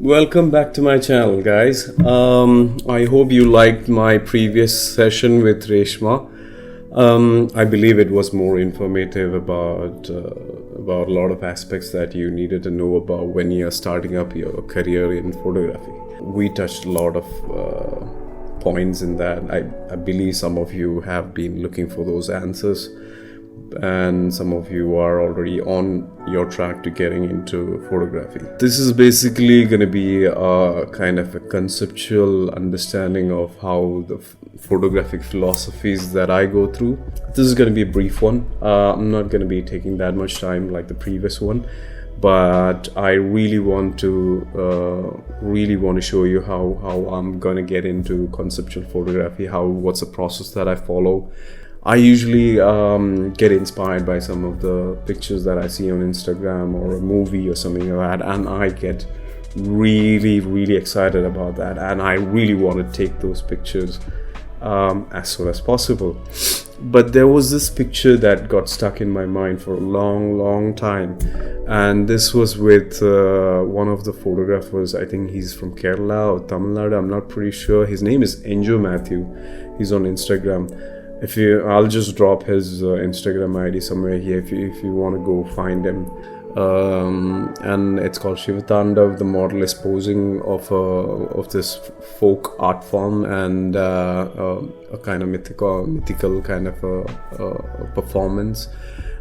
Welcome back to my channel, guys. I hope you liked my previous session with Reshma. I believe it was more informative about a lot of aspects that you needed to know about when you are starting up your career in photography. We touched a lot of points in that. I believe some of you have been looking for those answers, and some of you are already on your track to getting into photography. This is basically going to be a kind of a conceptual understanding of how the photographic philosophies that I go through. This is going to be a brief one. I'm not going to be taking that much time like the previous one, but I really want to show you how I'm going to get into conceptual photography, what's the process that I follow. I usually get inspired by some of the pictures that I see on Instagram or a movie or something like that, and I get really excited about that, and I really want to take those pictures as soon as possible. But there was this picture that got stuck in my mind for a long time, and this was with one of the photographers. I think he's from Kerala or Tamil Nadu, I'm not pretty sure. His name is Enjo Matthew. He's on Instagram. I'll just drop his Instagram ID somewhere here if you want to go find him. And it's called Shivatandav. The model is posing of this folk art form and a kind of mythical kind of a performance.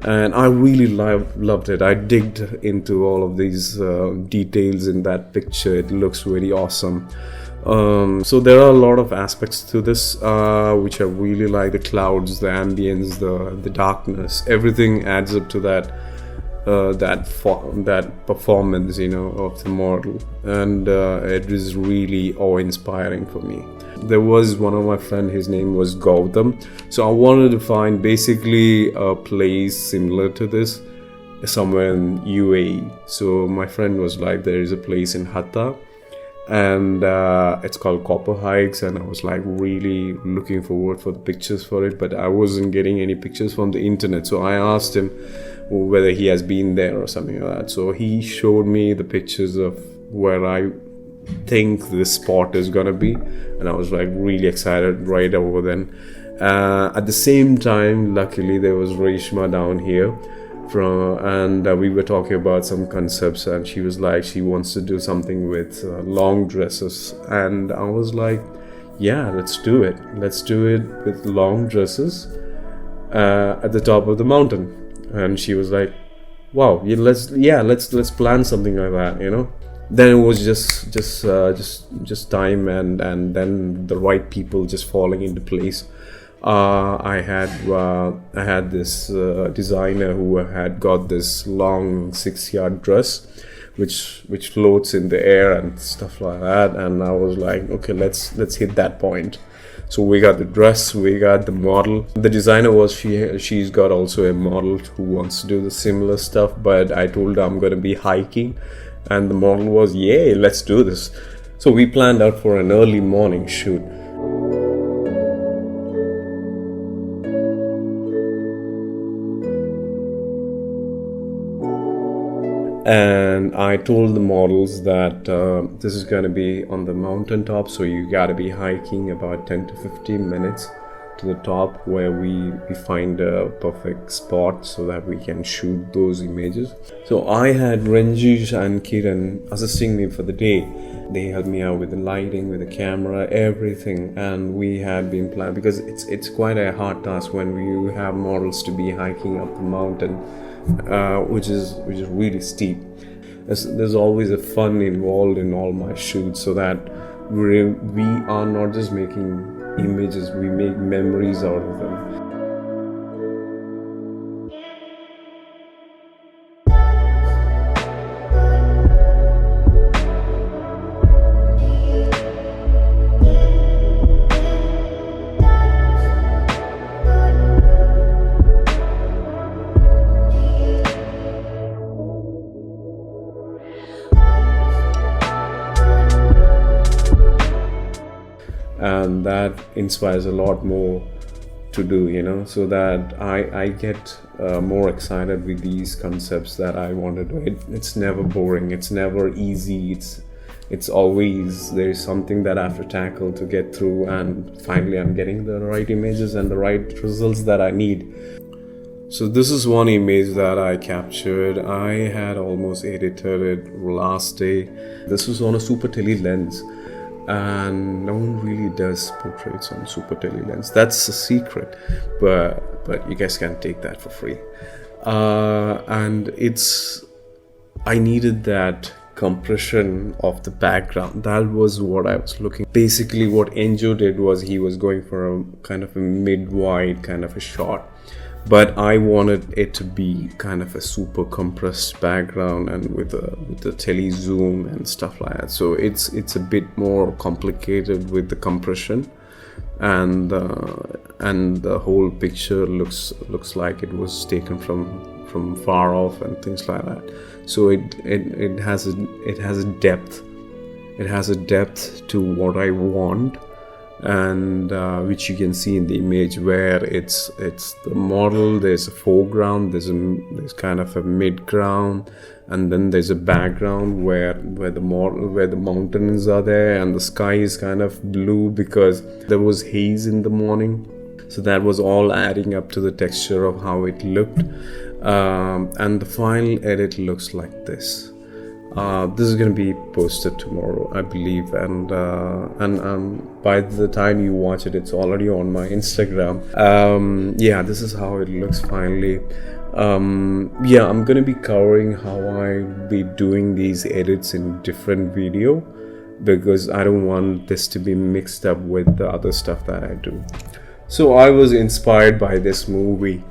And I really loved it. I digged into all of these details in that picture. It looks very awesome. So there are a lot of aspects to this which I really like. The clouds, the ambience, the darkness, everything adds up to that performance, of the model, and it is really awe-inspiring for me. There was one of my friends, his name was Gautam, so I wanted to find basically a place similar to this somewhere in UAE. So my friend was like, there is a place in Hatta, and it's called Copper Hikes, and I was like really looking forward for the pictures for it, but I wasn't getting any pictures from the internet. So I asked him whether he has been there or something like that. So he showed me the pictures of where I think this spot is gonna be, and I was like really excited right over then. At the same time, luckily there was Reshma down here and we were talking about some concepts, and she was like she wants to do something with long dresses, and I was like, yeah, let's do it with long dresses at the top of the mountain. And she was like, wow, let's plan something like that, Then it was just time and then the right people just falling into place. I had this designer who had got this long 6-yard dress which floats in the air and stuff like that, and I was like, okay, let's hit that point. So we got the dress, we got the model. The designer was she's got also a model who wants to do the similar stuff, but I told her I'm going to be hiking, and the model was, yay, let's do this. So we planned out for an early morning shoot. And I told the models that this is going to be on the mountaintop, so you got to be hiking about 10 to 15 minutes to the top, where we find a perfect spot so that we can shoot those images. So I had Ranjish and Kiran assisting me for the day. They helped me out with the lighting, with the camera, everything, and we had been planned, because it's quite a hard task when you have models to be hiking up the mountain, which is really steep. There's always a fun involved in all my shoots, so that we are not just making images, we make memories out of them. And that inspires a lot more to do, so that I get more excited with these concepts that I want to do. It's never boring, it's never easy, it's always there is something that I have to tackle to get through, and finally I'm getting the right images and the right results that I need. So this is one image that I captured. I had almost edited it last day. This was on a super tele lens, and no one really does portraits on super tele lens. That's a secret, but you guys can take that for free. And I needed that compression of the background. That was what I was looking. Basically what Enjo did was he was going for a kind of a mid-wide kind of a shot, but I wanted it to be kind of a super compressed background and with the tele zoom and stuff like that. So it's a bit more complicated with the compression, and the whole picture looks like it was taken from far off and things like that. So it has a depth. It has a depth to what I want, and which you can see in the image, where it's the model, there's a foreground, there's kind of a mid ground, and then there's a background where the mountains are there, and the sky is kind of blue because there was haze in the morning. So that was all adding up to the texture of how it looked. And the final edit looks like this. This is going to be posted tomorrow, I believe, and by the time you watch it, it's already on my Instagram. Yeah, this is how it looks finally. Yeah, I'm going to be covering how I be doing these edits in different video, because I don't want this to be mixed up with the other stuff that I do. So I was inspired by this movie.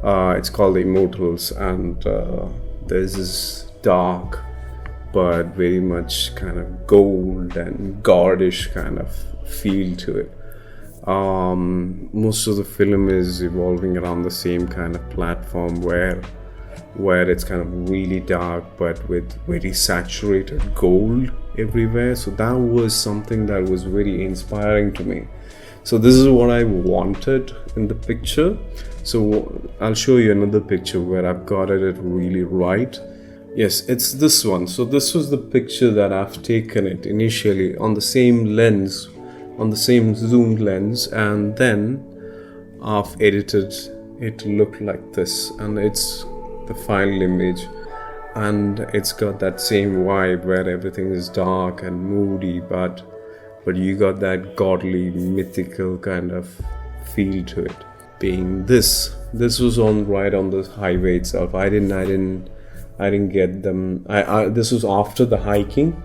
It's called Immortals, and there's this dark but very much kind of gold and gordish kind of feel to it. Most of the film is evolving around the same kind of platform where it's kind of really dark but with very saturated gold everywhere. So that was something that was very inspiring to me. So this is what I wanted in the picture. So I'll show you another picture where I've got it really right. Yes, it's this one. So this was the picture that I've taken it initially on the same lens, on the same zoomed lens, and then I've edited it to look like this, and it's the final image, and it's got that same vibe where everything is dark and moody, but you got that godly, mythical kind of feel to it. Being this was right on the highway itself. I didn't get them. This was after the hiking.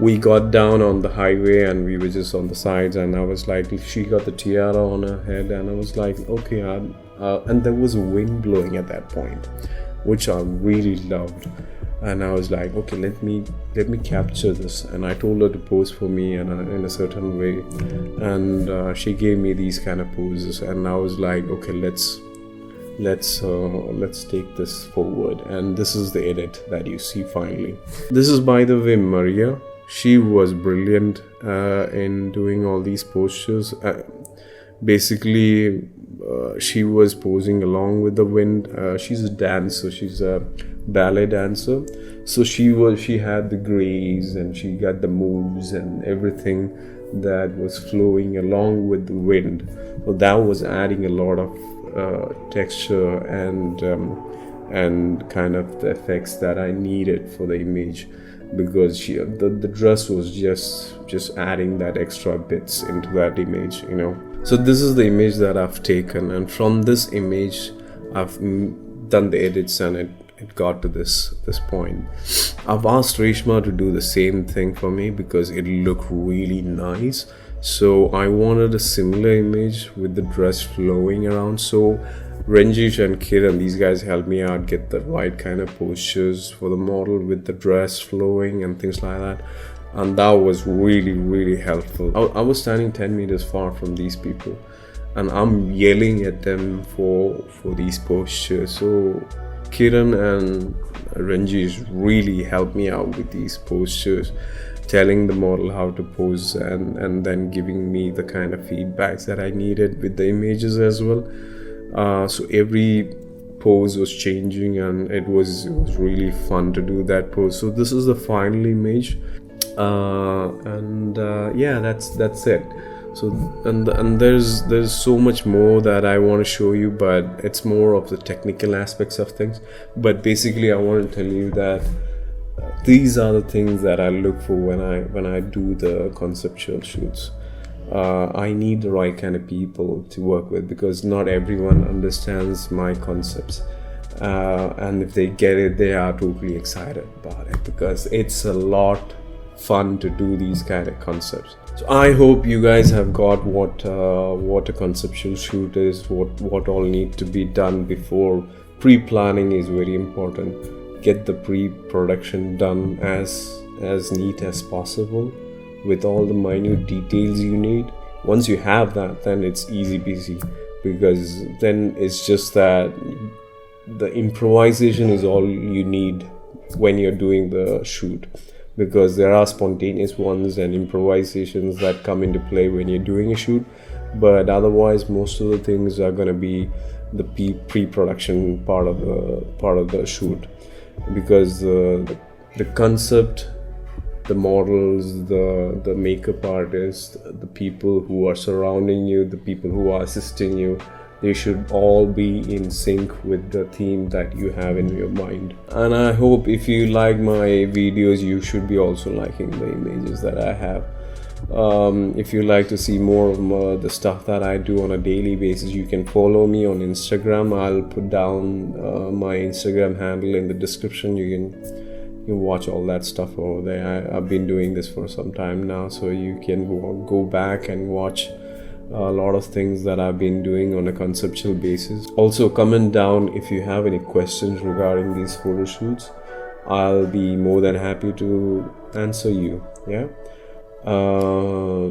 We got down on the highway and we were just on the sides, and I was like, she got the tiara on her head, and I was like, okay, and there was wind blowing at that point, which I really loved. And I was like, okay, let me capture this. And I told her to pose for me in a certain way, and she gave me these kind of poses, and I was like, okay, let's take this forward. And this is the edit that you see finally. This is, by the way, Maria. She was brilliant in doing all these postures. Basically, she was posing along with the wind. She's a dancer. She's a ballet dancer. So she had the grace, and she got the moves and everything that was flowing along with the wind. So that was adding a lot of texture and kind of the effects that I needed for the image, because the dress was just adding that extra bits into that image, you know. So this is the image that I've taken, and from this image I've done the edits, and it got to this point. I've asked Reshma to do the same thing for me because it looked really nice. So I wanted a similar image with the dress flowing around. So Ranjish and Kiran, these guys helped me out get the right kind of postures for the model with the dress flowing and things like that. And that was really, really helpful. I was standing 10 meters far from these people, and I'm yelling at them for these postures. So Kiran and Ranjish really helped me out with these postures, telling the model how to pose, and then giving me the kind of feedbacks that I needed with the images as well. So every pose was changing, and it was really fun to do that pose. So this is the final image. Yeah, that's it. So and there's so much more that I want to show you, but it's more of the technical aspects of things. But basically I want to tell you that these are the things that I look for when I do the conceptual shoots. I need the right kind of people to work with, because not everyone understands my concepts, and if they get it, they are totally excited about it, because it's a lot fun to do these kind of concepts. So I hope you guys have got what a conceptual shoot is, what all need to be done before. Pre-planning is very important. Get the pre-production done as neat as possible, with all the minute details you need. Once you have that, then it's easy peasy, because then it's just that the improvisation is all you need when you're doing the shoot, because there are spontaneous ones and improvisations that come into play when you're doing a shoot, but otherwise most of the things are going to be the pre-production part of the shoot, because the concept, the models, the makeup artists, the people who are surrounding you, the people who are assisting you, they should all be in sync with the theme that you have in your mind. And I hope if you like my videos, you should be also liking the images that I have. If you like to see more of the stuff that I do on a daily basis, you can follow me on Instagram. I'll put down my Instagram handle in the description. You can watch all that stuff over there. I've been doing this for some time now, so you can go back and watch a lot of things that I've been doing on a conceptual basis. Also, comment down if you have any questions regarding these photo shoots. I'll be more than happy to answer you. Yeah.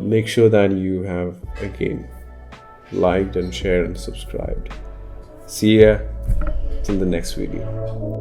Make sure that you have again liked and shared and subscribed. See ya till the next video.